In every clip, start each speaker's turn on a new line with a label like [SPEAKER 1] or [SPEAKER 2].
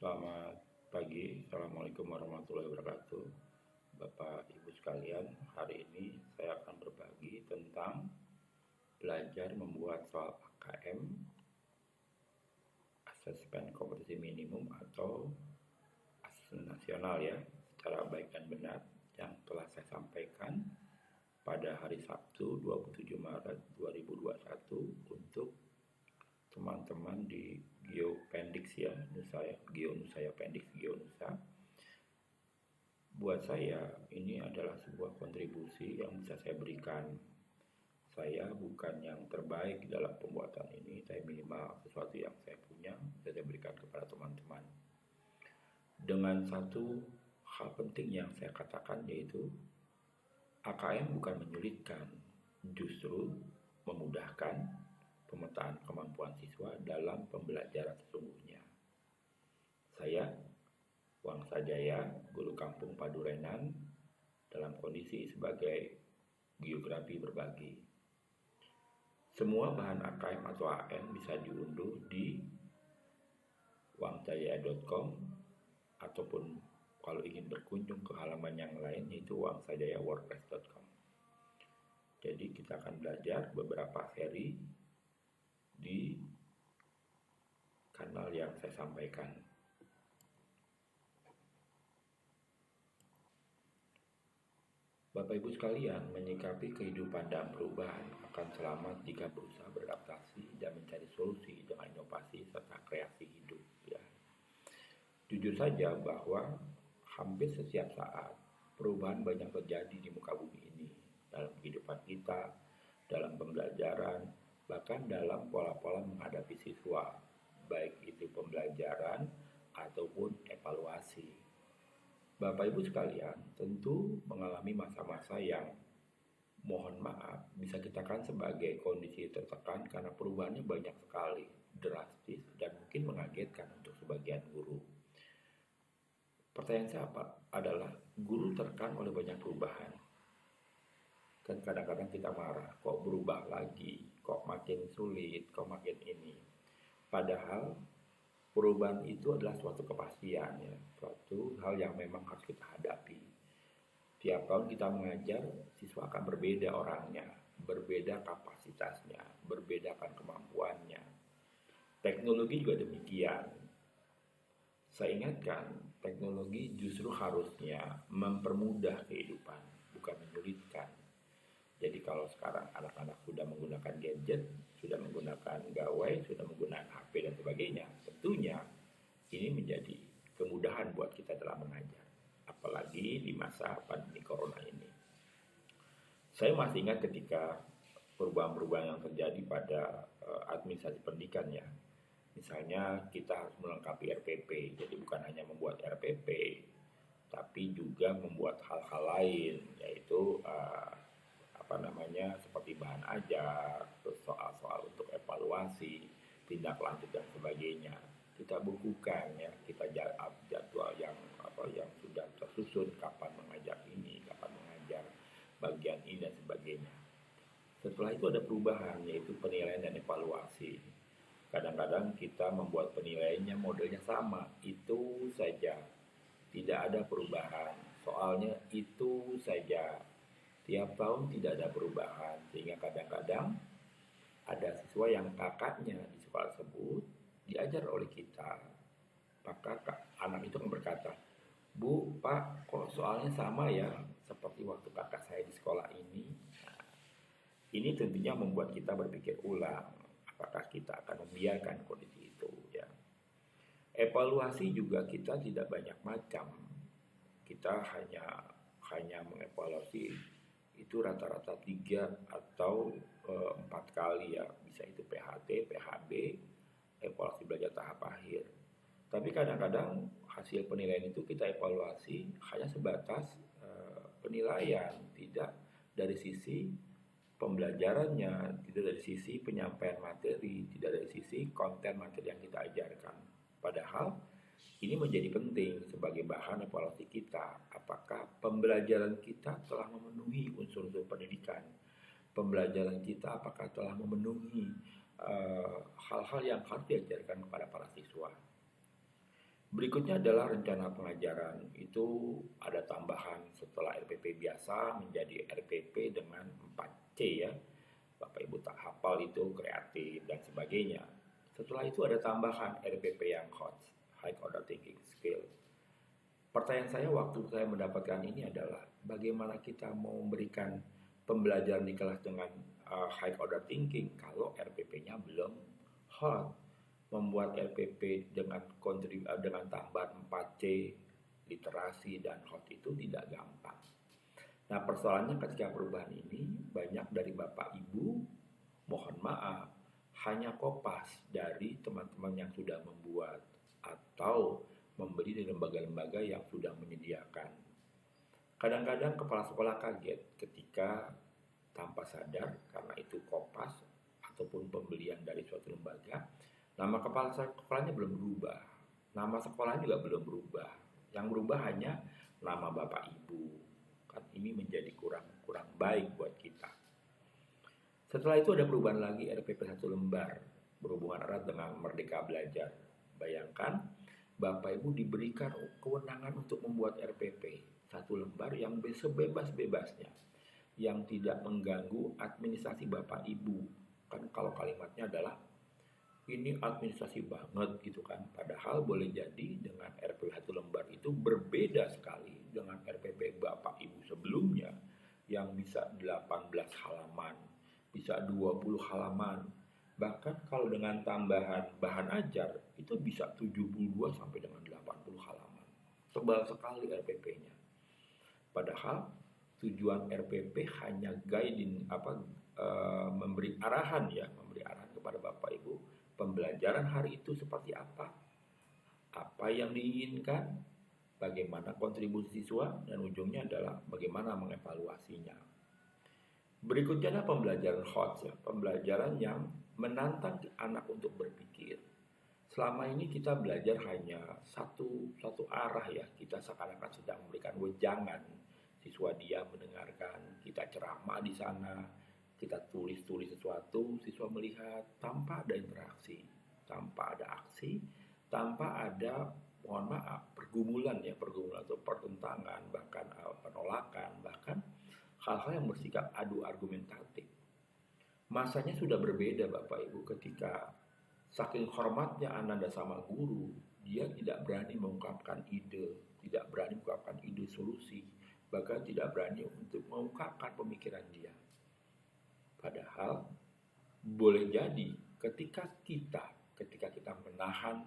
[SPEAKER 1] Selamat pagi, Assalamualaikum warahmatullahi wabarakatuh. Bapak Ibu sekalian, hari ini saya akan berbagi tentang belajar membuat soal AKM, Asesmen Kompetisi Minimum atau Asesmen Nasional ya, secara baik dan benar yang telah saya sampaikan pada hari Sabtu 27 Maret 2021 untuk teman-teman di Geopendix ya, Geonusa ya, Pendix Geonusa. Buat saya ini adalah sebuah kontribusi yang bisa saya berikan. Saya bukan yang terbaik dalam pembuatan ini, tapi minimal sesuatu yang saya punya bisa saya berikan kepada teman-teman. Dengan satu hal penting yang saya katakan, yaitu AKM bukan menyulitkan, justru memudahkan pemetaan kemampuan siswa dalam pembelajaran sesungguhnya. Saya, Wangsa Jaya, guru kampung Padurenan, dalam kondisi sebagai geografi berbagi. Semua bahan AKM atau AN bisa diunduh di wangsajaya.com ataupun kalau ingin berkunjung ke halaman yang lain yaitu wangsajaya.wordpress.com. Jadi kita akan belajar beberapa seri di kanal yang saya sampaikan. Bapak Ibu sekalian, menyikapi kehidupan dan perubahan akan selamat jika berusaha beradaptasi dan mencari solusi dengan inovasi serta kreasi hidup ya. Jujur saja bahwa hampir setiap saat perubahan banyak terjadi di muka bumi ini, dalam kehidupan kita, dalam pembelajaran, bahkan dalam pola-pola menghadapi siswa, baik itu pembelajaran ataupun evaluasi. Bapak Ibu sekalian tentu mengalami masa-masa yang mohon maaf bisa kita katakan sebagai kondisi tertekan karena perubahannya banyak sekali, drastis dan mungkin mengagetkan untuk sebagian guru. Pertanyaan saya adalah guru tertekan oleh banyak perubahan. Kan kadang-kadang kita marah, kok berubah lagi, kok makin sulit, kok makin ini. Padahal perubahan itu adalah suatu kepastian ya, suatu hal yang memang harus kita hadapi. Tiap tahun kita mengajar, siswa akan berbeda orangnya, berbeda kapasitasnya, berbedakan kemampuannya. Teknologi juga demikian. Saya ingatkan, teknologi justru harusnya mempermudah kehidupan, bukan menyulitkan. Jadi kalau sekarang anak-anak sudah menggunakan gadget, sudah menggunakan gawai, sudah menggunakan HP dan sebagainya, tentunya ini menjadi kemudahan buat kita dalam mengajar. Apalagi di masa pandemi corona ini. Saya masih ingat ketika perubahan-perubahan yang terjadi pada administrasi pendidikan ya. Misalnya kita harus melengkapi RPP, jadi bukan hanya membuat RPP, tapi juga membuat hal-hal lain, yaitu seperti bahan ajar, terus soal-soal untuk evaluasi, tindak lanjut dan sebagainya. Kita bukukan ya, kita jadwal yang sudah tersusun, kapan mengajar ini, kapan mengajar bagian ini dan sebagainya. Setelah itu ada perubahan, yaitu penilaian dan evaluasi. Kadang-kadang kita membuat penilaiannya modelnya sama, itu saja, tidak ada perubahan. Soalnya itu saja, tiap tahun tidak ada perubahan, sehingga kadang-kadang ada siswa yang kakaknya di sekolah tersebut diajar oleh kita. Maka anak itu akan berkata, Bu, Pak, kok soalnya sama ya seperti waktu kakak saya di sekolah ini. Nah, ini tentunya membuat kita berpikir ulang, apakah kita akan membiarkan kondisi itu ya. Evaluasi juga kita tidak banyak macam. Kita hanya mengevaluasi itu rata-rata 3 atau 4 kali ya, bisa itu PHT, PHB, evaluasi belajar tahap akhir. Tapi kadang-kadang hasil penilaian itu kita evaluasi hanya sebatas penilaian, tidak dari sisi pembelajarannya, tidak dari sisi penyampaian materi, tidak dari sisi konten materi yang kita ajarkan. Padahal ini menjadi penting sebagai bahan evaluasi kita. Apakah pembelajaran kita telah memenuhi unsur-unsur pendidikan? Pembelajaran kita apakah telah memenuhi hal-hal yang harus diajarkan kepada para siswa? Berikutnya adalah rencana pengajaran. Itu ada tambahan setelah RPP biasa menjadi RPP dengan 4C ya. Bapak Ibu tak hafal itu kreatif dan sebagainya. Setelah itu ada tambahan RPP yang hot, High Order Thinking Skill. Pertanyaan saya waktu saya mendapatkan ini adalah bagaimana kita mau memberikan pembelajaran di kelas dengan high order thinking kalau RPP-nya belum hot. Membuat RPP dengan tambahan 4C, literasi dan hot itu tidak gampang. Nah, persoalannya ketika perubahan ini banyak dari Bapak Ibu mohon maaf hanya kopas dari teman-teman yang sudah membuat atau membeli di lembaga-lembaga yang sudah menyediakan. Kadang-kadang kepala sekolah kaget ketika tanpa sadar karena itu kopas ataupun pembelian dari suatu lembaga, nama kepala sekolahnya belum berubah, nama sekolahnya juga belum berubah. Yang berubah hanya nama Bapak Ibu. Kan ini menjadi kurang baik buat kita. Setelah itu ada perubahan lagi RPP 1 lembar berhubungan erat dengan Merdeka Belajar. Bayangkan Bapak Ibu diberikan kewenangan untuk membuat RPP 1 lembar yang sebebas-bebasnya, yang tidak mengganggu administrasi Bapak Ibu. Kan kalau kalimatnya adalah ini administrasi banget gitu kan. Padahal boleh jadi dengan RPP 1 lembar itu berbeda sekali dengan RPP Bapak Ibu sebelumnya yang bisa 18 halaman, bisa 20 halaman. Bahkan kalau dengan tambahan bahan ajar itu bisa 72 sampai dengan 80 halaman. Tebal sekali RPP-nya. Padahal tujuan RPP hanya memberi arahan kepada Bapak Ibu pembelajaran hari itu seperti apa yang diinginkan, bagaimana kontribusi siswa, dan ujungnya adalah bagaimana mengevaluasinya. Berikutnya adalah pembelajaran hot ya, pembelajaran yang menantang anak untuk berpikir. Selama ini kita belajar hanya satu arah ya, kita seakan-akan sedang memberikan wejangan. Siswa diam mendengarkan, kita ceramah di sana, kita tulis sesuatu, siswa melihat tanpa ada interaksi, tanpa ada aksi, tanpa ada pergumulan atau pertentangan, bahkan penolakan, bahkan hal-hal yang bersikap adu argumentatif. Masanya sudah berbeda Bapak Ibu ketika saking hormatnya Ananda sama guru, dia tidak berani mengungkapkan ide, tidak berani mengungkapkan ide solusi, bahkan tidak berani untuk mengungkapkan pemikiran dia. Padahal boleh jadi ketika kita menahan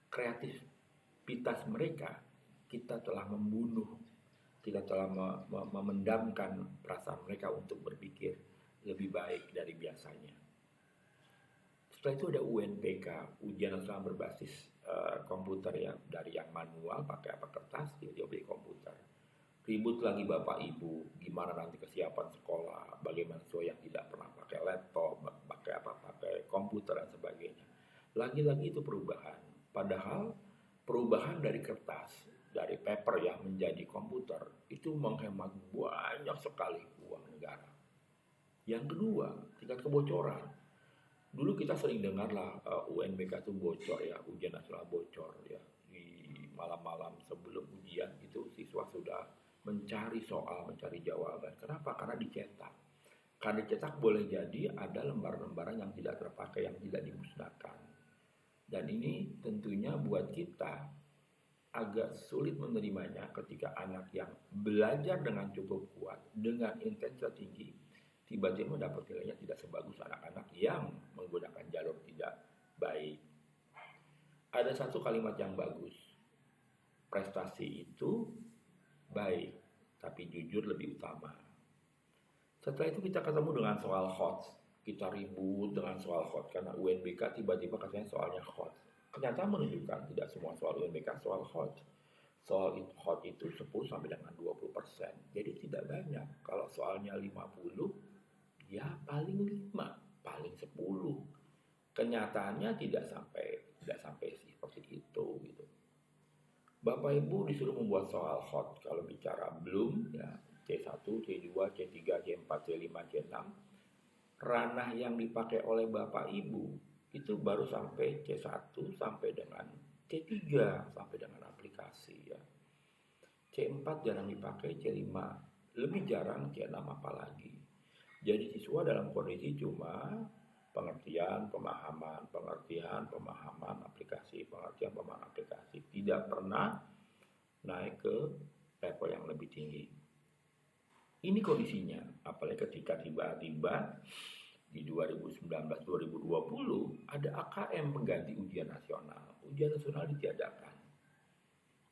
[SPEAKER 1] kreativitas mereka, kita telah membunuh, kita telah memendamkan perasaan mereka untuk berpikir lebih baik dari biasanya. Setelah itu ada UNPK, ujian nasional berbasis komputer ya, dari yang manual pakai kertas dia beli komputer. Ribut lagi Bapak Ibu, gimana nanti kesiapan sekolah, bagaimana siswa yang tidak pernah pakai laptop, pakai komputer dan sebagainya. Lagi-lagi itu perubahan. Padahal perubahan dari kertas, dari paper yang menjadi komputer, itu menghemat banyak sekali uang negara. Yang kedua, tingkat kebocoran. Dulu kita sering dengarlah UNBK itu bocor ya, ujian nasional bocor ya. Di malam-malam sebelum ujian itu siswa sudah mencari soal, mencari jawaban. Kenapa? Karena dicetak. Karena dicetak boleh jadi ada lembar-lembaran yang tidak terpakai, yang tidak dimusnahkan. Dan ini tentunya buat kita agak sulit menerimanya ketika anak yang belajar dengan cukup kuat, dengan intensitas tinggi, tiba-tiba mendapat nilainya tidak sebagus anak-anak yang menggunakan jalur tidak baik. Ada satu kalimat yang bagus, prestasi itu baik, tapi jujur lebih utama. Setelah itu kita ketemu dengan soal hot. Kita ribut dengan soal hot karena UNBK tiba-tiba katanya soalnya hot. Kenyataan menunjukkan tidak semua soal UNBK soal hot. Soal hot itu 10 sampai dengan 20%. Jadi tidak banyak. Kalau soalnya 50, ya paling 5, paling 10. Kenyataannya tidak sampai seperti itu gitu. Bapak Ibu disuruh membuat soal hot kalau bicara belum ya C1, C2, C3, C4, C5, C6. Ranah yang dipakai oleh Bapak Ibu itu baru sampai C1 sampai dengan C3 sampai dengan aplikasi ya. C4 jarang dipakai, C5 lebih jarang, C6 apalagi. Jadi siswa dalam kondisi cuma pengertian, pemahaman aplikasi, tidak pernah naik ke level yang lebih tinggi. Ini kondisinya, apalagi ketika tiba-tiba di 2019-2020 ada AKM pengganti ujian nasional. Ujian nasional ditiadakan.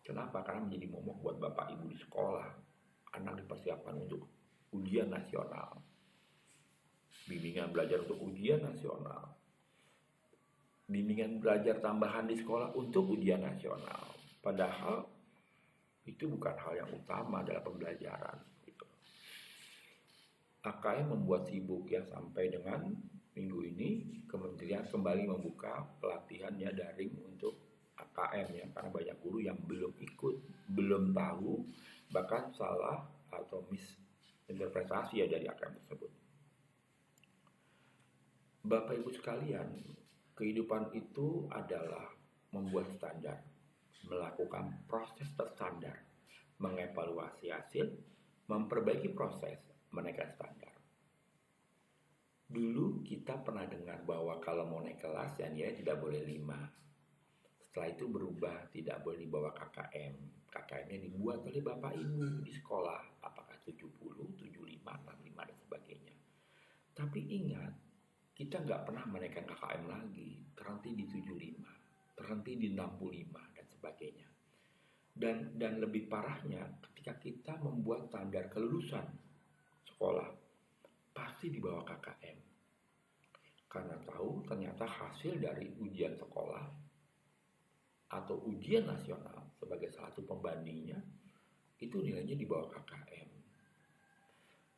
[SPEAKER 1] Kenapa? Karena menjadi momok buat bapak ibu di sekolah. Anak dipersiapkan untuk ujian nasional. Bimbingan belajar untuk ujian nasional. Bimbingan belajar tambahan di sekolah untuk ujian nasional. Padahal itu bukan hal yang utama dalam pembelajaran. Gitu. AKM membuat sibuk ya, sampai dengan minggu ini kementerian kembali membuka pelatihannya daring untuk AKM ya, karena banyak guru yang belum ikut, belum tahu, bahkan salah atau misinterpretasi ya dari AKM tersebut. Bapak Ibu sekalian, kehidupan itu adalah membuat standar, melakukan proses terstandar, mengevaluasi hasil, memperbaiki proses, menaikkan standar. Dulu kita pernah dengar bahwa kalau mau naik kelas ya nilai tidak boleh 5. Setelah itu berubah, tidak boleh dibawa KKM. KKM-nya dibuat oleh Bapak Ibu di sekolah, apakah 70, 75, 65 dan sebagainya. Tapi ingat, kita nggak pernah menaikkan KKM lagi, terhenti di 75, terhenti di 65 dan sebagainya. Dan lebih parahnya, ketika kita membuat standar kelulusan sekolah, pasti di bawah KKM. Karena tahu ternyata hasil dari ujian sekolah atau ujian nasional sebagai satu pembandingnya, itu nilainya di bawah KKM.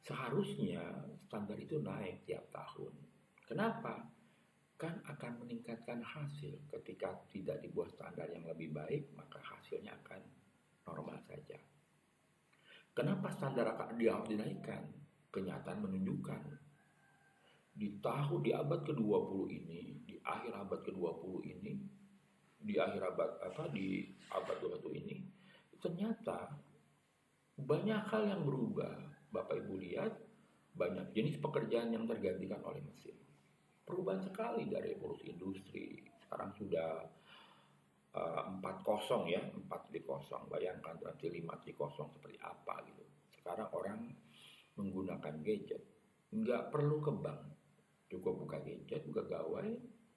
[SPEAKER 1] Seharusnya standar itu naik tiap tahun. Kenapa? Kan akan meningkatkan hasil. Ketika tidak dibuat standar yang lebih baik, maka hasilnya akan normal saja. Kenapa standar akan dinaikkan? Kenyataan menunjukkan di abad ke-20 ini, di akhir abad ke-20 ini, di abad 21 ini, ternyata banyak hal yang berubah. Bapak Ibu lihat, banyak jenis pekerjaan yang tergantikan oleh mesin. Perubahan sekali dari revolusi industri. Sekarang sudah 4.0 ya, 4.0. Bayangkan nanti 5.0 seperti apa gitu. Sekarang orang menggunakan gadget, nggak perlu ke bank, cukup buka gadget, buka gawai,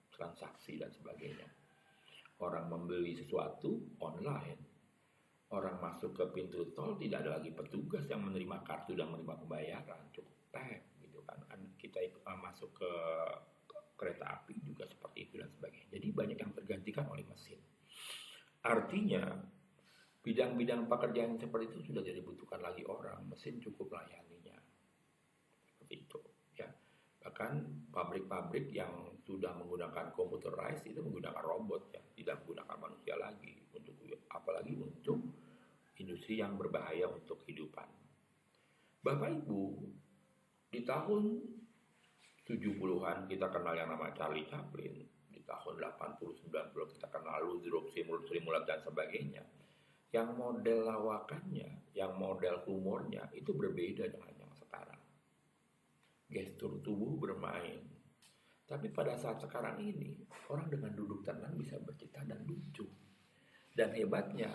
[SPEAKER 1] transaksi dan sebagainya. Orang membeli sesuatu online, orang masuk ke pintu tol tidak ada lagi petugas yang menerima kartu dan menerima pembayaran, cukup tap gitu kan. Kita masuk ke kereta api juga seperti itu dan sebagainya. Jadi banyak yang tergantikan oleh mesin. Artinya bidang-bidang pekerjaan seperti itu sudah tidak dibutuhkan lagi orang, mesin cukup layaninya. Seperti itu ya. Bahkan pabrik-pabrik yang sudah menggunakan computerized itu menggunakan robot ya, tidak menggunakan manusia lagi, untuk apalagi untuk industri yang berbahaya untuk kehidupan. Bapak Ibu, di tahun 70-an kita kenal yang nama Charlie Chaplin, di tahun 80-90 kita kenal Ludwig Simulat dan sebagainya. Yang model lawakannya, yang model humornya itu berbeda dengan yang sekarang. Gestur tubuh bermain. Tapi pada saat sekarang ini, orang dengan duduk tenang bisa bercerita dan lucu. Dan hebatnya,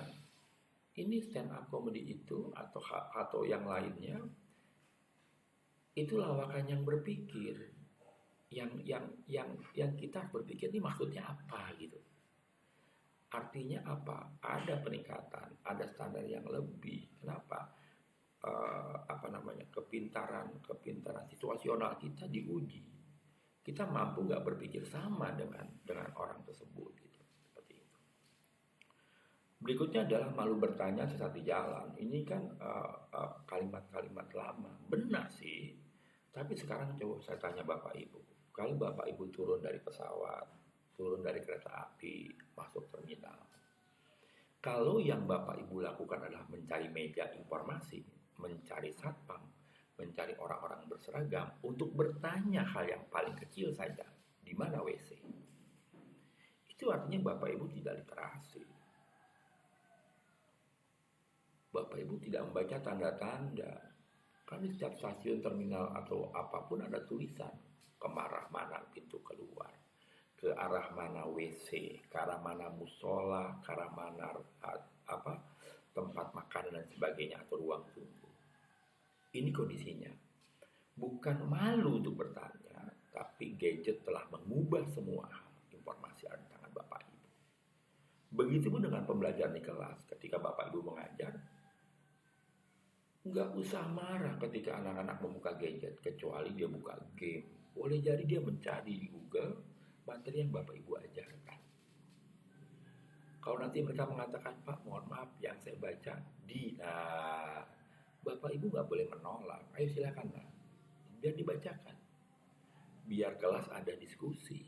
[SPEAKER 1] ini stand up comedy itu atau yang lainnya, itu lawakan yang berpikir, yang kita berpikir ini maksudnya apa gitu. Artinya apa? Ada peningkatan, ada standar yang lebih. Kenapa? Kepintaran situasional kita diuji. Kita mampu nggak berpikir sama dengan orang tersebut gitu. Seperti itu. Berikutnya adalah malu bertanya sesat di jalan. Ini kan kalimat-kalimat lama. Benar sih. Tapi sekarang coba saya tanya Bapak Ibu. Kalau Bapak Ibu turun dari pesawat, turun dari kereta api, masuk terminal. Kalau yang Bapak Ibu lakukan adalah mencari meja informasi, mencari satpam, mencari orang-orang berseragam untuk bertanya hal yang paling kecil saja, di mana WC? Itu itu artinya Bapak Ibu tidak literasi. Bapak Ibu tidak membaca tanda-tanda. Kan di setiap stasiun terminal atau apapun ada tulisan ke arah mana pintu keluar, ke arah mana WC, ke arah mana musola, ke arah mana apa tempat makan dan sebagainya atau ruang tunggu. Ini kondisinya. Bukan malu untuk bertanya, tapi gadget telah mengubah semua hal. Informasi ada di tangan Bapak Ibu. Begitupun dengan pembelajaran di kelas. Ketika Bapak Ibu mengajar, nggak usah marah ketika anak-anak membuka gadget, kecuali dia buka game. Boleh jadi dia mencari di Google materi yang Bapak Ibu ajarkan. Kalau nanti mereka mengatakan, Pak, mohon maaf, yang saya baca nah, Bapak Ibu nggak boleh menolak. Ayo silakan, nah. Biar dibacakan. Biar kelas ada diskusi.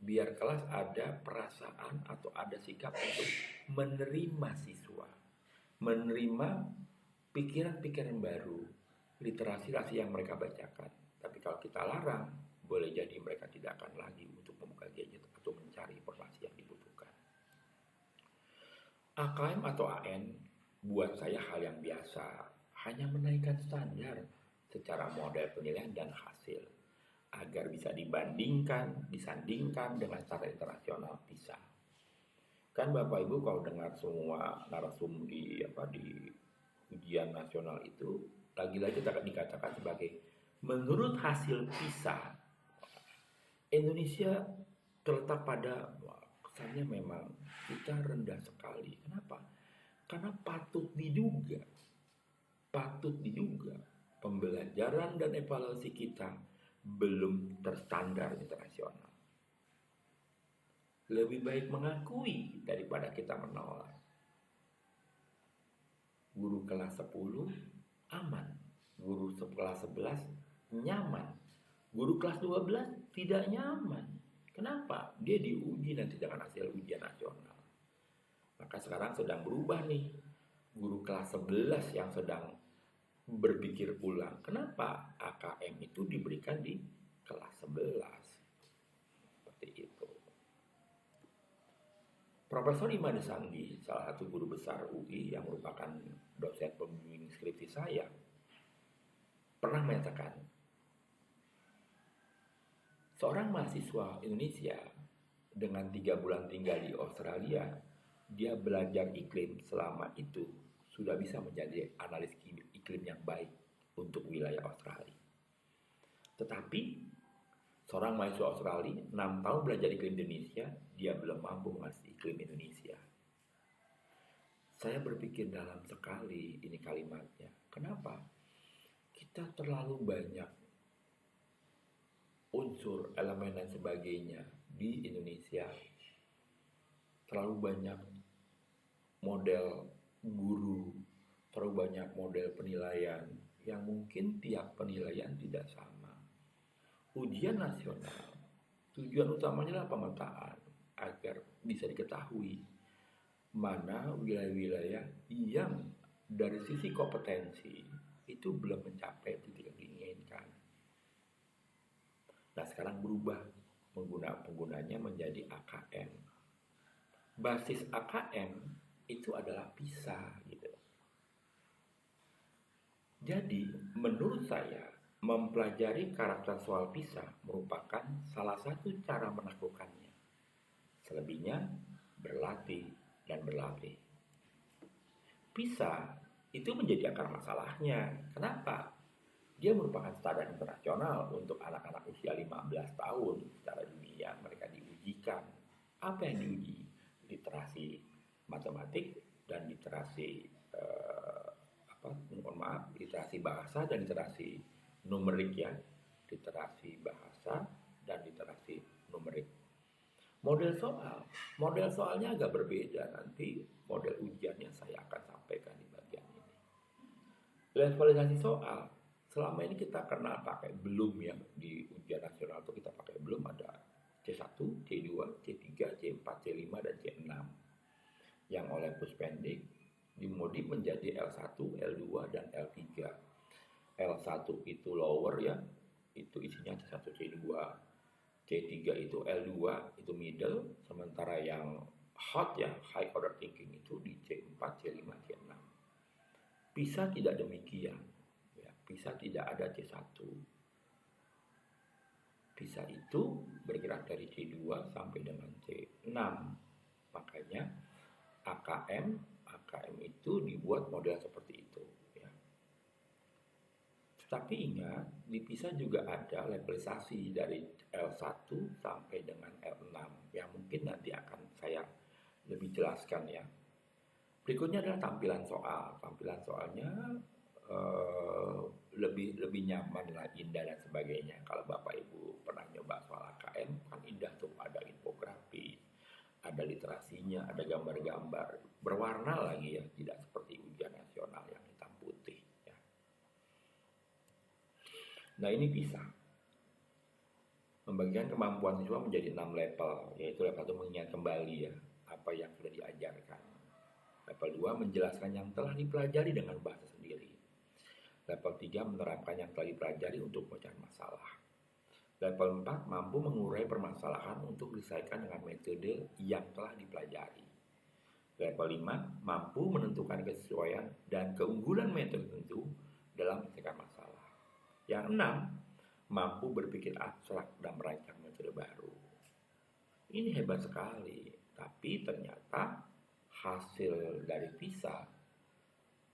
[SPEAKER 1] Biar kelas ada perasaan atau ada sikap untuk menerima siswa. Menerima pikiran-pikiran baru, literasi yang mereka bacakan. Tapi kalau kita larang, boleh jadi mereka tidak akan lagi untuk membuka gadget atau mencari informasi yang dibutuhkan. AKM atau AN buat saya hal yang biasa, hanya menaikkan standar secara model penilaian dan hasil agar bisa disandingkan dengan standar internasional PISA. Kan Bapak Ibu kalau dengar semua narasumber di ujian nasional itu lagi-lagi dikatakan sebagai menurut hasil PISA Indonesia terletak pada kesannya memang kita rendah sekali. Kenapa? Karena patut diduga pembelajaran dan evaluasi kita belum terstandar internasional. Lebih baik mengakui daripada kita menolak. Guru kelas 10 aman, guru kelas 11 nyaman, guru kelas 12 tidak nyaman. Kenapa? Dia diuji nanti dengan hasil ujian nasional. Maka sekarang sedang berubah nih. Guru kelas 11 yang sedang berpikir ulang. Kenapa AKM itu diberikan di kelas 11? Seperti itu. Profesor Imade Sanggi, salah satu guru besar UI yang merupakan dosen pembimbing skripsi saya, pernah menyatakan, seorang mahasiswa Indonesia dengan 3 bulan tinggal di Australia, dia belajar iklim selama itu sudah bisa menjadi analis iklim yang baik untuk wilayah Australia. Tetapi seorang mahasiswa Australia 6 tahun belajar iklim Indonesia, dia belum mampu mengerti iklim Indonesia. Saya berpikir dalam sekali ini kalimatnya. Kenapa? Kita terlalu banyak unsur, elemen dan sebagainya di Indonesia. Terlalu banyak model guru, terlalu banyak model penilaian yang mungkin tiap penilaian tidak sama. Ujian nasional, tujuan utamanya adalah pemetaan agar bisa diketahui mana wilayah-wilayah yang dari sisi kompetensi itu belum mencapai titik yang diinginkan. Nah sekarang berubah penggunanya menjadi AKM. Basis AKM itu adalah PISA gitu. Jadi menurut saya mempelajari karakter soal PISA merupakan salah satu cara menaklukkannya. Selebihnya berlatih dan berlatih. PISA itu menjadi akar masalahnya. Kenapa? Dia merupakan standar internasional untuk anak-anak usia 15 tahun secara dunia. Mereka diujikan. Apa yang diuji? Literasi matematik dan literasi literasi bahasa dan literasi numerik ya. Literasi bahasa dan literasi numerik. Model soalnya agak berbeda, nanti model ujiannya saya akan sampaikan di bagian ini. Levelisasi soal, selama ini kita kenal pakai belum ya, di ujian nasional itu kita pakai belum ada C1, C2, C3, C4, C5, dan C6. Yang oleh Puspending dimodif menjadi L1, L2, dan L3. L1 itu lower ya, itu isinya C1, C2. C3 itu, L2 itu middle, sementara yang hot ya, high order thinking itu di C4, C5, C6. Bisa tidak demikian, ya, bisa tidak ada C1. Bisa itu bergerak dari C2 sampai dengan C6. Makanya AKM itu dibuat model seperti itu. Ya. Tapi ingat, di PISA juga ada levelisasi dari L1 sampai dengan L6 yang mungkin nanti akan saya lebih jelaskan ya. Berikutnya adalah tampilan soal. Tampilan soalnya eh, lebih nyaman lah, indah dan sebagainya. Kalau Bapak Ibu pernah nyoba soal AKM kan indah tuh, ada infografis, ada literasinya, ada gambar-gambar, berwarna lagi ya, tidak seperti ujian nasional yang hitam putih. Ya. Nah ini bisa membagikan kemampuan siswa menjadi 6 level, yaitu level 1 mengingat kembali ya apa yang sudah diajarkan. Level 2 menjelaskan yang telah dipelajari dengan bahasa sendiri. Level 3 menerapkan yang telah dipelajari untuk mencari masalah. Level 4 mampu mengurai permasalahan untuk diselesaikan dengan metode yang telah dipelajari. Level 5 mampu menentukan kesesuaian dan keunggulan metode tertentu dalam menyelesaikan masalah. Yang 6 mampu berpikir abstrak dan merancang metode baru. Ini hebat sekali, tapi ternyata hasil dari PISA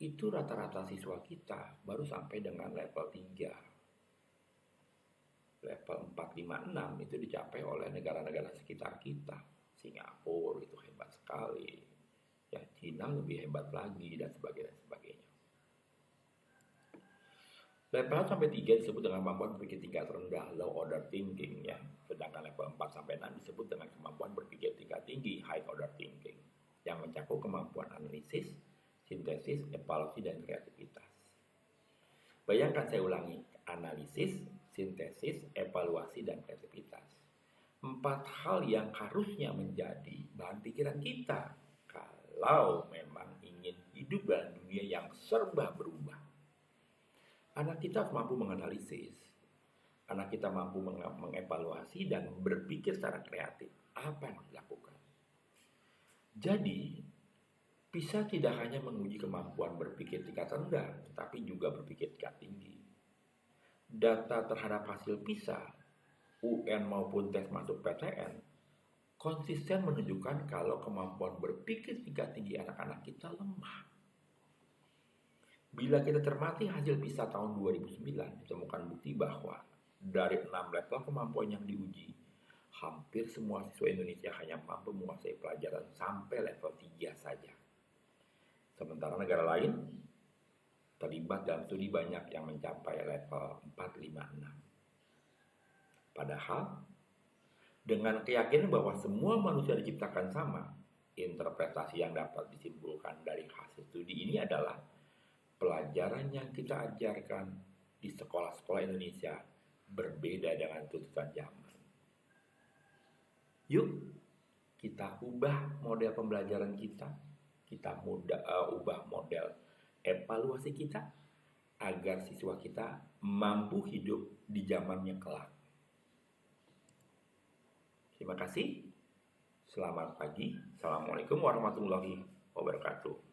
[SPEAKER 1] itu rata-rata siswa kita baru sampai dengan level 3. Level 4, 5, 6 itu dicapai oleh negara-negara sekitar kita. Singapura itu hebat sekali. Ya, Cina lebih hebat lagi dan sebagainya. Level 1 sampai 3 disebut dengan kemampuan berpikir tingkat rendah, low order thinking ya. Sedangkan level 4 sampai 6 disebut dengan kemampuan berpikir tingkat tinggi, high order thinking, yang mencakup kemampuan analisis, sintesis, evaluasi, dan kreativitas. Bayangkan, saya ulangi, analisis, sintesis, evaluasi, dan kreativitas. 4 hal yang harusnya menjadi bahan pikiran kita kalau memang ingin hidup dalam dunia yang serba berubah. Anak kita harus mampu menganalisis, anak kita mampu mengevaluasi dan berpikir secara kreatif. Apa yang harus dilakukan? Jadi, PISA tidak hanya menguji kemampuan berpikir tingkat rendah, tetapi juga berpikir tingkat tinggi. Data terhadap hasil PISA, UN maupun tes masuk PTN, konsisten menunjukkan kalau kemampuan berpikir tingkat tinggi anak-anak kita lemah. Bila kita cermati hasil PISA tahun 2009, ditemukan bukti bahwa dari 6 level kemampuan yang diuji, hampir semua siswa Indonesia hanya mampu menguasai pelajaran sampai level 3 saja. Sementara negara lain terlibat dalam studi banyak yang mencapai level 4, 5, 6. Padahal, dengan keyakinan bahwa semua manusia diciptakan sama, interpretasi yang dapat disimpulkan dari hasil studi ini adalah pelajaran yang kita ajarkan di sekolah-sekolah Indonesia berbeda dengan tuntutan zaman. Yuk, kita ubah model pembelajaran kita ubah model evaluasi kita agar siswa kita mampu hidup di zamannya kelak. Terima kasih. Selamat pagi. Assalamualaikum warahmatullahi wabarakatuh.